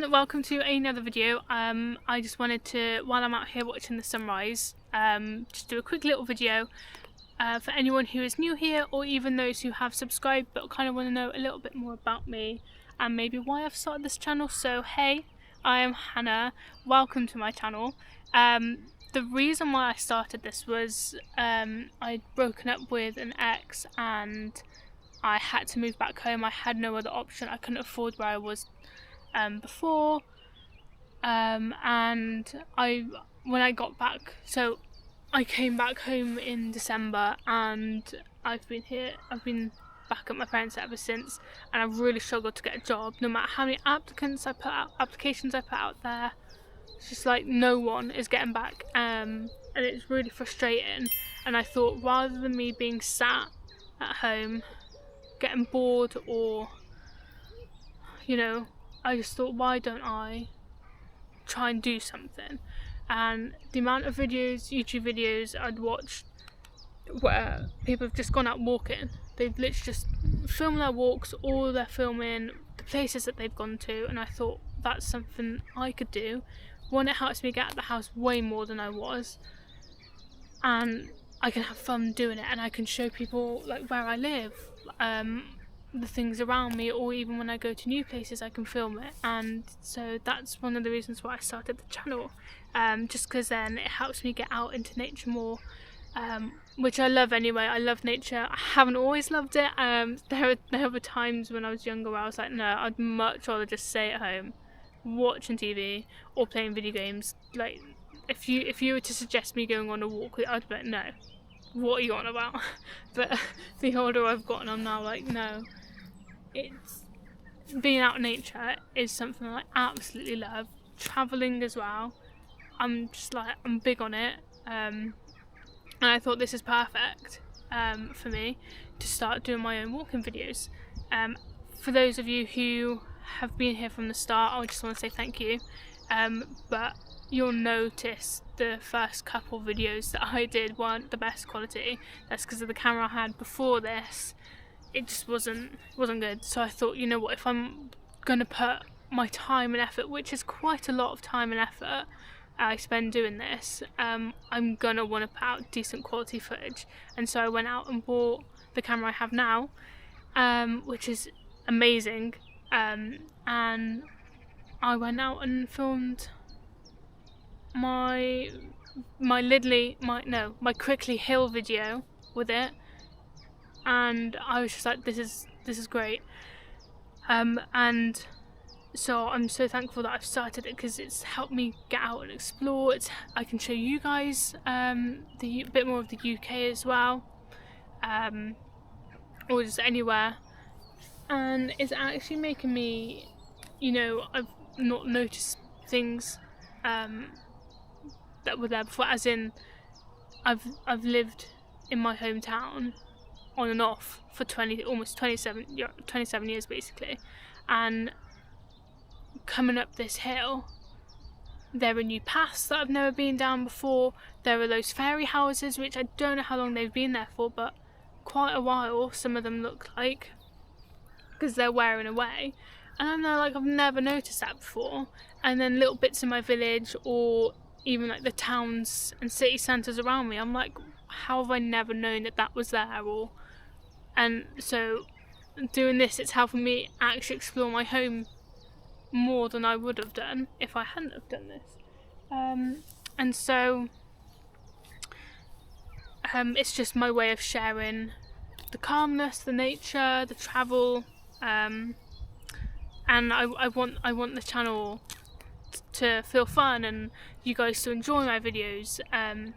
everyone, welcome to another video. I just wanted to, while I'm out here watching the sunrise, just do a quick little video for anyone who is new here, or even those who have subscribed but kind of want to know a little bit more about me and maybe why I've started this channel. So hey, I am Hannah, welcome to my channel. The reason why I started this was I'd broken up with an ex and I had to move back home. I had no other option. I couldn't afford where I was before, and when I got back, so I came back home in December, and I've been back at my parents' ever since, and I've really struggled to get a job. No matter how many applications I put out there, it's just like no one is getting back, and it's really frustrating. And I thought, rather than me being sat at home getting bored, or I just thought, why don't I try and do something? And the amount of YouTube videos I'd watched where people have just gone out walking, they've literally just filmed their walks, or they're filming the places that they've gone to, and I thought that's something I could do. One, it helps me get out of the house way more than I was, and I can have fun doing it, and I can show people like where I live, the things around me, or even when I go to new places I can film it. And so that's one of the reasons why I started the channel, just because then it helps me get out into nature more, which I love anyway. I love nature. I haven't always loved it. There were times when I was younger where I was like, no, I'd much rather just stay at home watching TV or playing video games. Like if you were to suggest me going on a walk, I'd be like, no, what are you on about? But the older I've gotten, I'm now like, no, it's being out in nature is something I absolutely love. Travelling as well, I'm big on it, and I thought this is perfect for me to start doing my own walking videos. For those of you who have been here from the start, I just want to say thank you, but you'll notice the first couple videos that I did weren't the best quality. That's because of the camera I had before this. It just wasn't good. So I thought, you know what, if I'm gonna put my time and effort, which is quite a lot of time and effort I spend doing this, I'm gonna want to put out decent quality footage. And so I went out and bought the camera I have now, which is amazing, and I went out and filmed my quickly hill video with it, and I was just like, this is great, and so I'm so thankful that I've started it, because it's helped me get out and explore. I can show you guys the bit more of the UK as well, or just anywhere, and it's actually making me, I've not noticed things that were there before, as in I've lived in my hometown on and off for 27 years basically, and coming up this hill, there are new paths that I've never been down before. There are those fairy houses, which I don't know how long they've been there for, but quite a while some of them look like, because they're wearing away, and I'm there like, I've never noticed that before. And then little bits in my village, or even like the towns and city centres around me, I'm like, how have I never known that was there? And so doing this, it's helping me actually explore my home more than I would have done if I hadn't have done this. And so it's just my way of sharing the calmness, the nature, the travel, and I want the channel to feel fun and you guys to enjoy my videos, and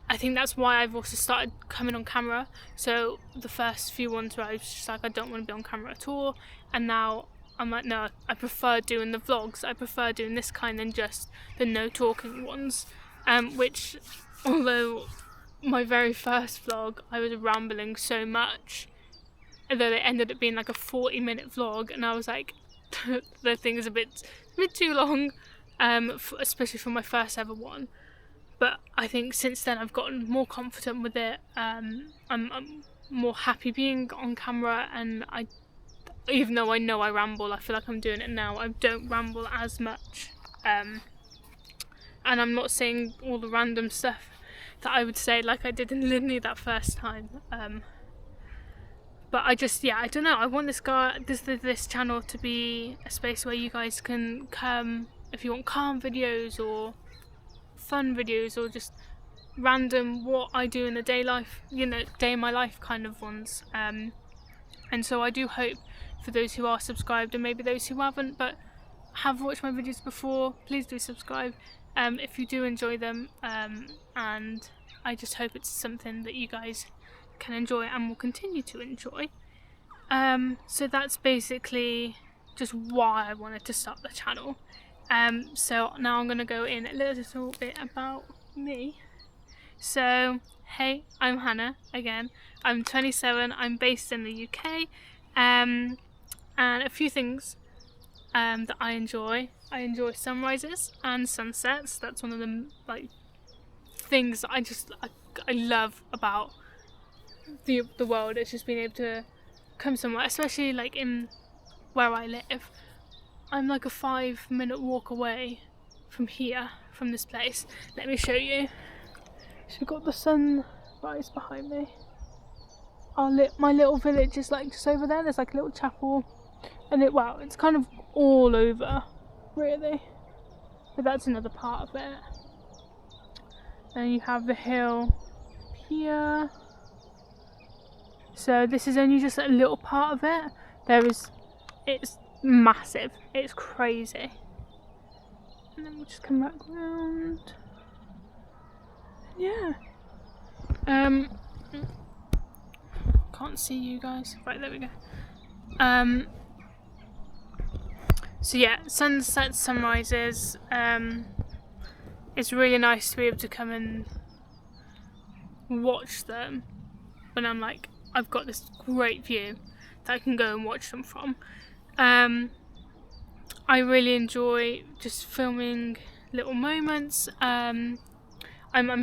I think that's why I've also started coming on camera. So the first few ones where I was just like, I don't want to be on camera at all, and now I'm like, no, I prefer doing the vlogs. I prefer doing this kind than just the no talking ones, which, although my very first vlog I was rambling so much that it ended up being like a 40-minute vlog, and I was like, the thing is a bit too long, especially for my first ever one. But I think since then I've gotten more confident with it. I'm more happy being on camera, and even though I know I ramble, I feel like I'm doing it now. I don't ramble as much, and I'm not saying all the random stuff that I would say like I did in Lindley that first time. But I just, I don't know. I want this channel to be a space where you guys can come if you want calm videos or fun videos or just random what I do in the day in my life kind of ones. And so I do hope for those who are subscribed and maybe those who haven't but have watched my videos before, please do subscribe if you do enjoy them, and I just hope it's something that you guys can enjoy and will continue to enjoy. So that's basically just why I wanted to start the channel. So now I'm going to go in a little bit about me. So hey, I'm Hannah again. I'm 27, I'm based in the UK, and a few things that I enjoy. I enjoy sunrises and sunsets. That's one of the things that I love about the world. It's just being able to come somewhere, especially like in where I live. I'm like a 5-minute walk away from here, from this place. Let me show you. So we've got the sunrise behind me. My little village is like just over there. There's like a little chapel, and it's kind of all over, really. But that's another part of it. And you have the hill here. So this is only just a little part of it. It's massive. It's crazy. And then we'll just come back round. Yeah. Can't see you guys. Right, there we go. So yeah, sunsets, sunrises. It's really nice to be able to come and watch them when I've got this great view that I can go and watch them from. I really enjoy just filming little moments. I'm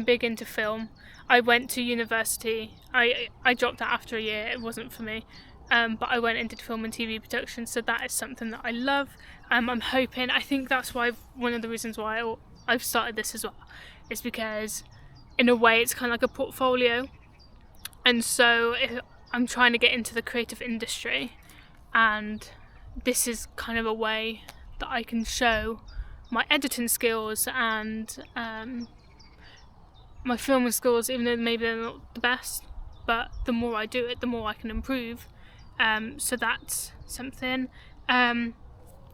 big into film. I went to university. I dropped out after a year. It wasn't for me. But I went into film and TV production, so that is something that I love. I think that's why one of the reasons why I've started this as well, is because in a way it's kind of like a portfolio. And so I'm trying to get into the creative industry, and this is kind of a way that I can show my editing skills and my filming skills, even though maybe they're not the best, but the more I do it, the more I can improve. So that's something.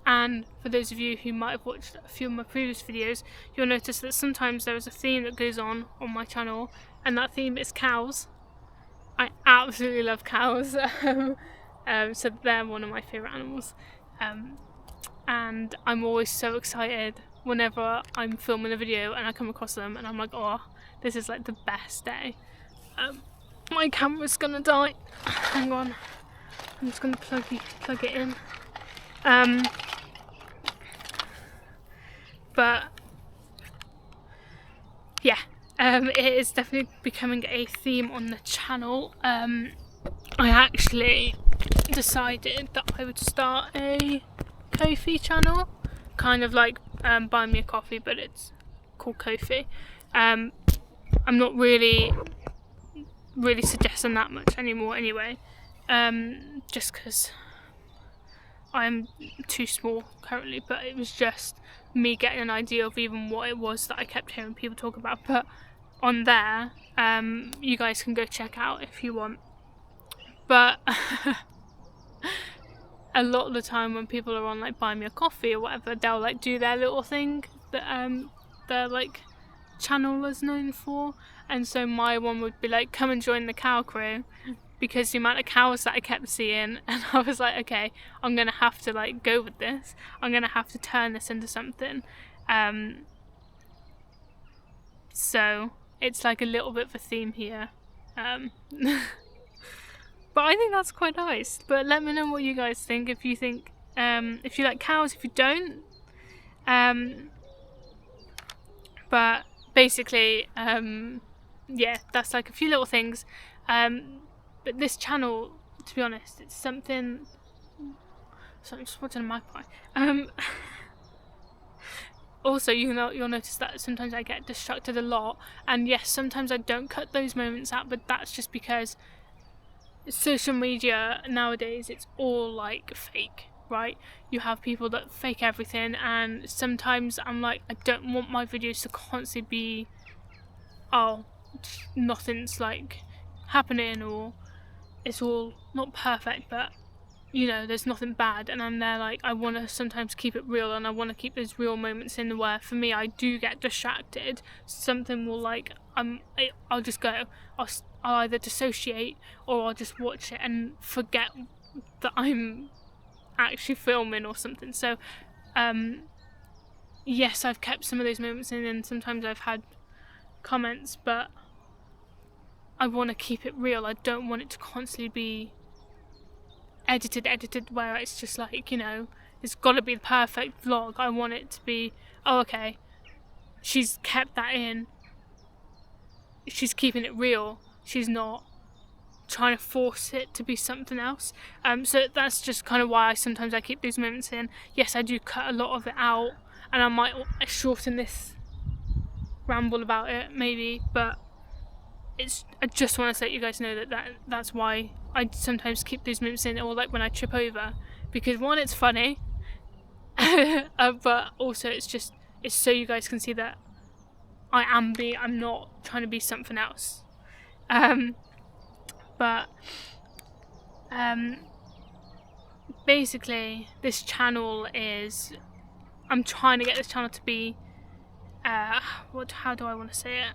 And for those of you who might have watched a few of my previous videos, you'll notice that sometimes there is a theme that goes on my channel, and that theme is cows. I absolutely love cows. So they're one of my favourite animals. And I'm always so excited whenever I'm filming a video and I come across them, and I'm like, oh, this is like the best day. My camera's gonna die. Hang on. I'm just gonna plug it in. But yeah, it is definitely becoming a theme on the channel. I actually decided that I would start a Ko-fi channel, kind of like Buy Me a Coffee, but it's called Ko-fi. I'm not really suggesting that much anymore anyway, just because I'm too small currently, but it was just me getting an idea of even what it was that I kept hearing people talk about. But on there, you guys can go check out if you want. But a lot of the time when people are on like Buy Me a Coffee or whatever, they'll like do their little thing that their like channel is known for, and so my one would be like, come and join the cow crew, because the amount of cows that I kept seeing, and I was like, okay, I'm gonna have to like go with this. I'm gonna have to turn this into something. So it's like a little bit of a theme here. But I think that's quite nice. But let me know what you guys think. If you think, if you like cows, if you don't. But basically, yeah, that's like a few little things. But this channel, to be honest, it's something So I'm just watching a magpie. Also, you'll notice that sometimes I get distracted a lot, and yes, sometimes I don't cut those moments out, but that's just because social media nowadays, it's all like fake, right? You have people that fake everything, and sometimes I'm like, I don't want my videos to constantly be, oh, nothing's like happening, or it's all not perfect, but you know, there's nothing bad, and I'm there like, I want to sometimes keep it real, and I want to keep those real moments in where for me I do get distracted. Something will like, I'll just go, I'll either dissociate, or I'll just watch it and forget that I'm actually filming or something. So yes, I've kept some of those moments in, and sometimes I've had comments, but I want to keep it real. I don't want it to constantly be edited where it's just like, you know, it's got to be the perfect vlog. I want it to be, oh, okay, she's kept that in, she's keeping it real, she's not trying to force it to be something else. So that's just kind of why sometimes I keep these moments in. Yes, I do cut a lot of it out, and I might shorten this ramble about it maybe, but I just want to let you guys know that's why I sometimes keep these moments in, or like when I trip over, because one, it's funny, but also it's so you guys can see that I'm not trying to be something else. But basically this channel is, I'm trying to get this channel to be how do I want to say it?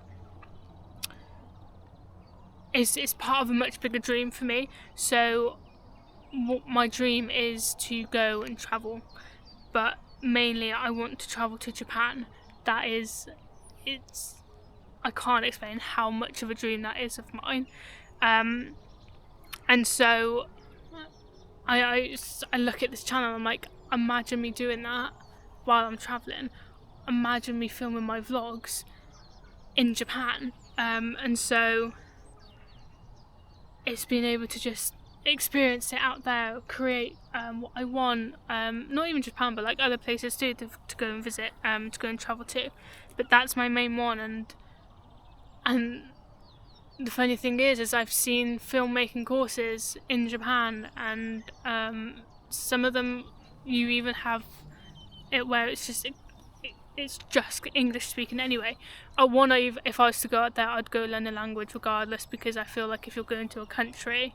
It's part of a much bigger dream for me. So what my dream is to go and travel, but mainly I want to travel to Japan. I can't explain how much of a dream that is of mine. And so I look at this channel, I'm like, imagine me doing that while I'm traveling. Imagine me filming my vlogs in Japan. And so it's being able to just experience it out there, create what I want, not even Japan, but like other places too, to go and visit, to go and travel to. But that's my main one. And the funny thing is I've seen filmmaking courses in Japan, and some of them you even have it where it's just English speaking anyway. If I was to go out there, I'd go learn a language regardless, because I feel like if you're going to a country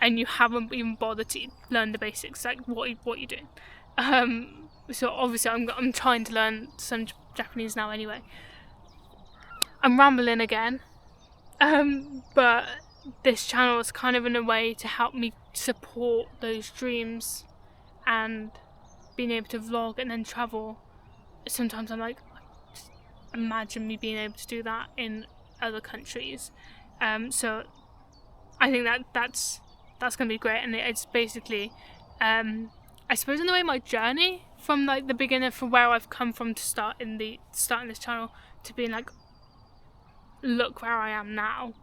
and you haven't even bothered to learn the basics, like what you doing? So obviously I'm trying to learn some Japanese now anyway. I'm rambling again, but this channel is kind of in a way to help me support those dreams and being able to vlog and then travel. Sometimes I'm like, imagine me being able to do that in other countries. So I think that's going to be great, and it's basically, I suppose in a way, my journey from like the beginning, from where I've come from to starting this channel, to being like, look where I am now,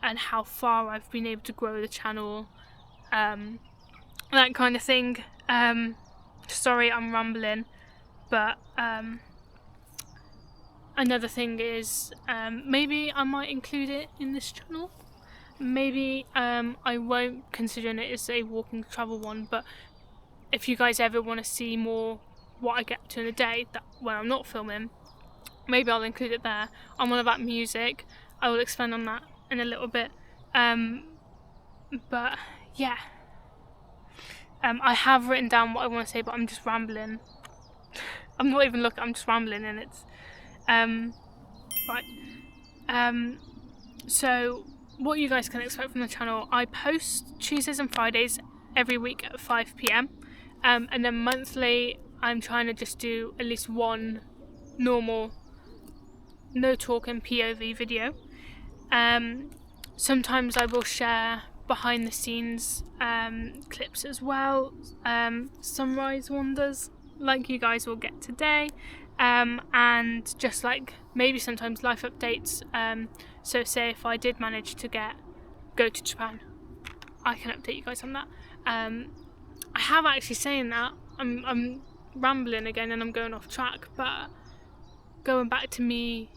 and how far I've been able to grow the channel, that kind of thing. Sorry, I'm rambling. But another thing is, maybe I might include it in this channel. Maybe I won't consider it as a walking travel one, but if you guys ever want to see more what I get to in a day when I'm not filming, maybe I'll include it there. I'm on about music. I will expand on that in a little bit. But yeah, I have written down what I want to say, but I'm just rambling. I'm not even looking, I'm just rambling, and it's right. So what you guys can expect from the channel, I post Tuesdays and Fridays every week at 5 PM, and then monthly I'm trying to just do at least one normal no talking POV video. Sometimes I will share behind the scenes clips as well, sunrise wonders like you guys will get today, and just like maybe sometimes life updates. So say if I did manage to go to Japan, I can update you guys on that. I have actually saying that, I'm rambling again and I'm going off track, but going back to me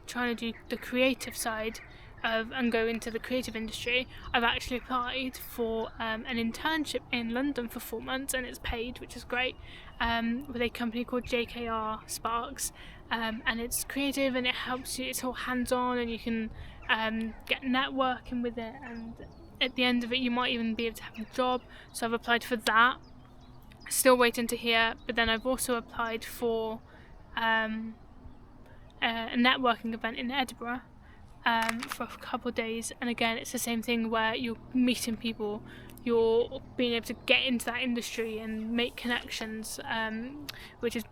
trying to do the creative side and go into the creative industry, I've actually applied for an internship in London for 4 months, and it's paid, which is great, with a company called JKR Sparks, and it's creative and it helps you, it's all hands-on, and you can get networking with it, and at the end of it you might even be able to have a job. So I've applied for that, still waiting to hear. But then I've also applied for a networking event in Edinburgh for a couple of days, and again it's the same thing where you're meeting people, you're being able to get into that industry and make connections, which is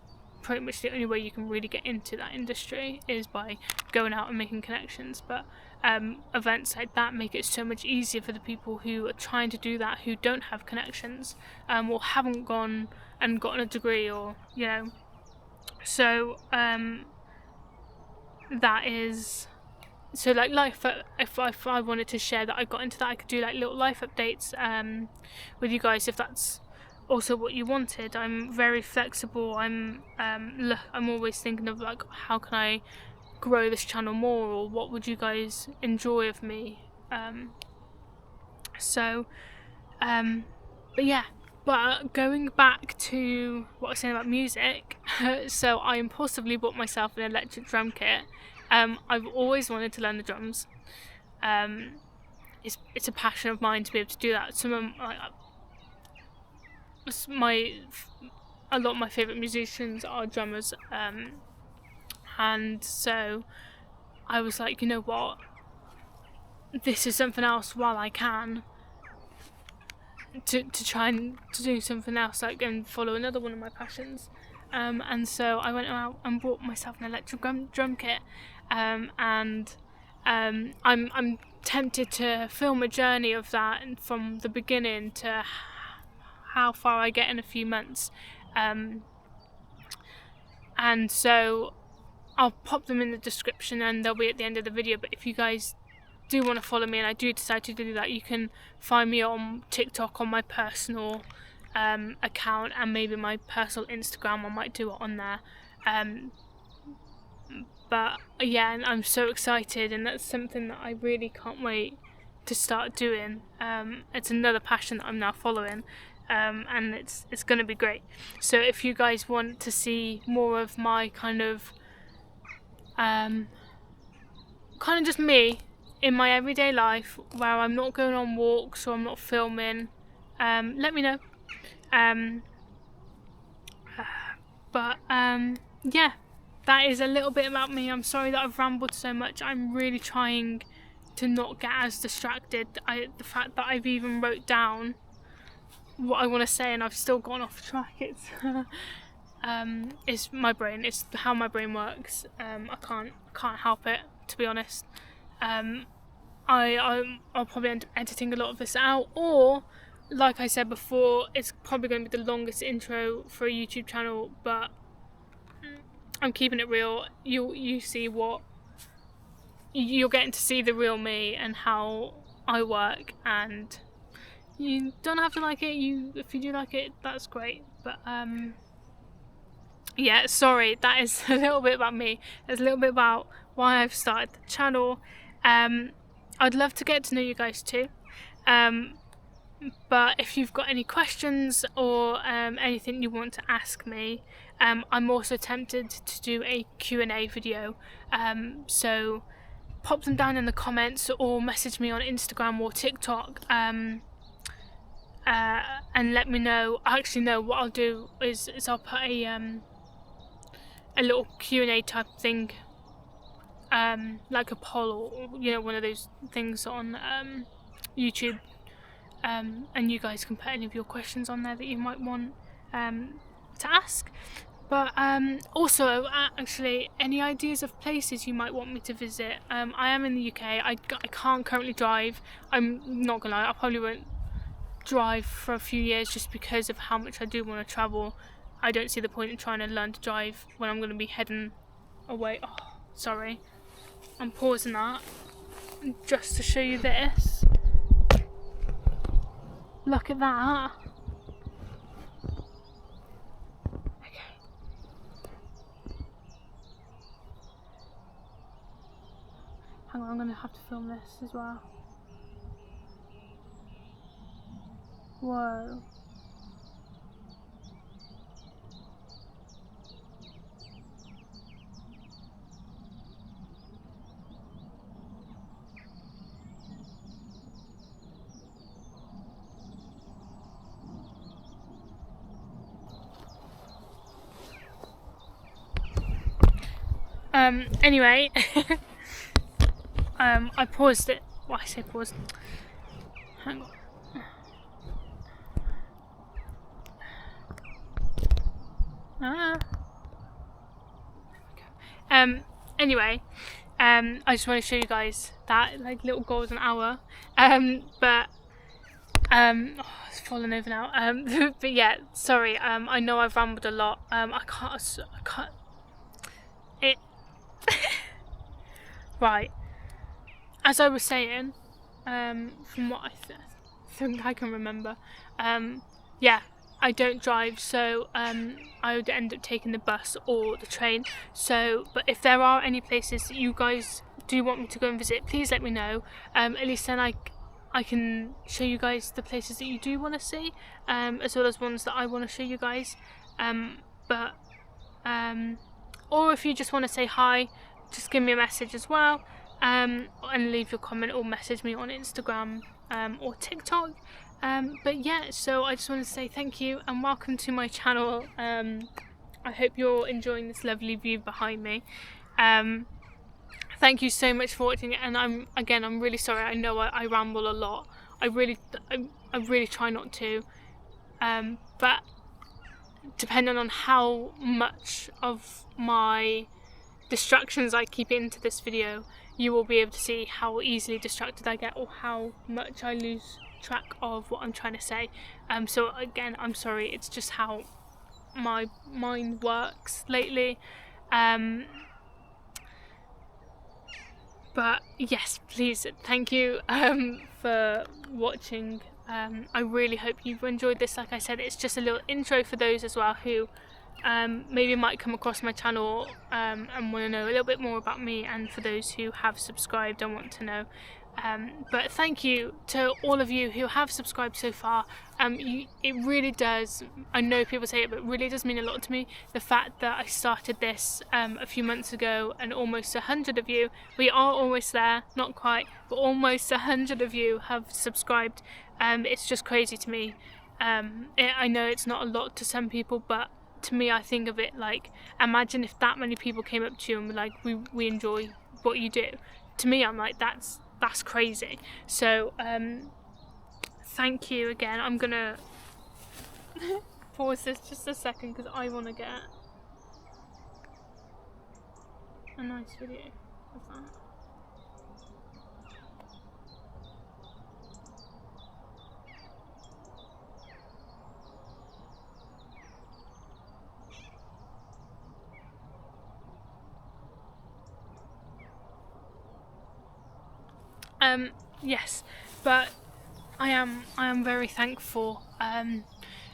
pretty much the only way you can really get into that industry, is by going out and making connections. But events like that make it so much easier for the people who are trying to do that, who don't have connections, or haven't gone and gotten a degree, or so that is, so like life, if I wanted to share that I got into that, I could do like little life updates with you guys, if that's also what you wanted. I'm very flexible. I'm always thinking of like, how can I grow this channel more, or what would you guys enjoy of me, but yeah. But going back to what I was saying about music, so I impulsively bought myself an electric drum kit. I've always wanted to learn the drums. It's a passion of mine to be able to do that. A lot of my favourite musicians are drummers, and so I was like, you know what, this is something else while I can, to try and to do something else, like, and follow another one of my passions. And so I went out and bought myself an electric drum kit, and I'm tempted to film a journey of that, and from the beginning to how far I get in a few months, and so I'll pop them in the description and they'll be at the end of the video. But if you guys do want to follow me and I do decide to do that, you can find me on TikTok on my personal account, and maybe my personal Instagram. I might do it on there, but yeah, and I'm so excited, and that's something that I really can't wait to start doing. It's another passion that I'm now following, and it's going to be great. So if you guys want to see more of my kind of just me in my everyday life, where I'm not going on walks or I'm not filming, let me know. Yeah, that is a little bit about me. I'm sorry that I've rambled so much. I'm really trying to not get as distracted. The fact that I've even wrote down what I want to say and I've still gone off track, it's my brain. It's how my brain works. I can't help it, to be honest. I'll probably end up editing a lot of this out, or like I said before, it's probably going to be the longest intro for a YouTube channel, but I'm keeping it real. You see what you're getting to see, the real me and how I work, and you don't have to like it. If you do like it, that's great. But yeah, sorry, that is a little bit about me. There's a little bit about why I've started the channel. I'd love to get to know you guys too. But if you've got any questions or anything you want to ask me, I'm also tempted to do a Q&A video. So pop them down in the comments or message me on Instagram or TikTok, and let me know. Actually, no, what I'll do is I'll put a little Q&A type thing, like a poll, or one of those things on YouTube, and you guys can put any of your questions on there that you might want to ask. But also, actually, any ideas of places you might want me to visit. I am in the UK. I can't currently drive. I'm not gonna lie, I probably won't drive for a few years, just because of how much I do want to travel. I don't see the point in trying to learn to drive when I'm going to be heading away. Oh, sorry, I'm pausing that just to show you this. Look at that. Hang on, I'm going to have to film this as well. Whoa. Anyway, I paused it. Well, I say paused. Hang on. Anyway, I just want to show you guys that like little golden hour. But it's fallen over now. But yeah, sorry. I know I've rambled a lot. I can't. It. Right. As I was saying, from what I think I can remember, yeah, I don't drive, so I would end up taking the bus or the train. So, but if there are any places that you guys do want me to go and visit, please let me know. At least then I can show you guys the places that you do want to see, as well as ones that I want to show you guys. Or if you just want to say hi, just give me a message as well, and leave your comment or message me on Instagram or TikTok. But yeah, so I just want to say thank you and welcome to my channel. I hope you're enjoying this lovely view behind me. Thank you so much for watching, and I'm really sorry. I know I ramble a lot. I really try not to, but depending on how much of my distractions I keep into this video, you will be able to see how easily distracted I get or how much I lose track of what I'm trying to say. So again, I'm sorry, it's just how my mind works lately. But yes, please, thank you for watching. I really hope you've enjoyed this. Like I said, it's just a little intro for those as well who maybe might come across my channel and want to know a little bit more about me, and for those who have subscribed and want to know. But thank you to all of you who have subscribed so far. It really does, I know people say it, but it really does mean a lot to me. The fact that I started this a few months ago and almost 100 of you, we are almost there, not quite, but almost 100 of you have subscribed. It's just crazy to me. I know it's not a lot to some people, but to me, I think of it like, imagine if that many people came up to you and were like, we enjoy what you do. To me, I'm like, that's crazy. So thank you again. I'm gonna pause this just a second because I want to get a nice video of that. Yes, but I am very thankful. And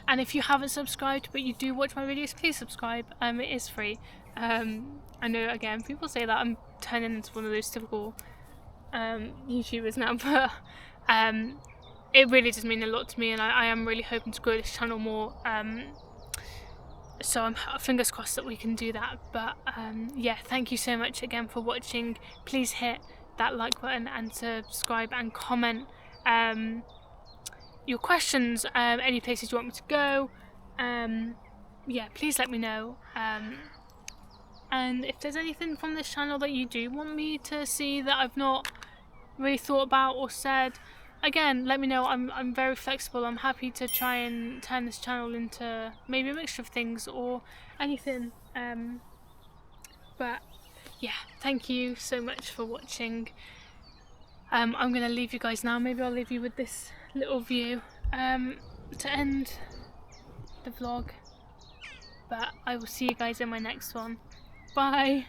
if you haven't subscribed but you do watch my videos, please subscribe. It is free. I know, again, people say that I'm turning into one of those typical YouTubers now, but it really does mean a lot to me, and I am really hoping to grow this channel more. So I'm fingers crossed that we can do that. But yeah, thank you so much again for watching. Please hit that like button and subscribe and comment your questions, any places you want me to go. Yeah, please let me know. And if there's anything from this channel that you do want me to see that I've not really thought about or said, again, let me know. I'm very flexible. I'm happy to try and turn this channel into maybe a mixture of things or anything. But yeah, thank you so much for watching. I'm going to leave you guys now. Maybe I'll leave you with this little view to end the vlog. But I will see you guys in my next one. Bye!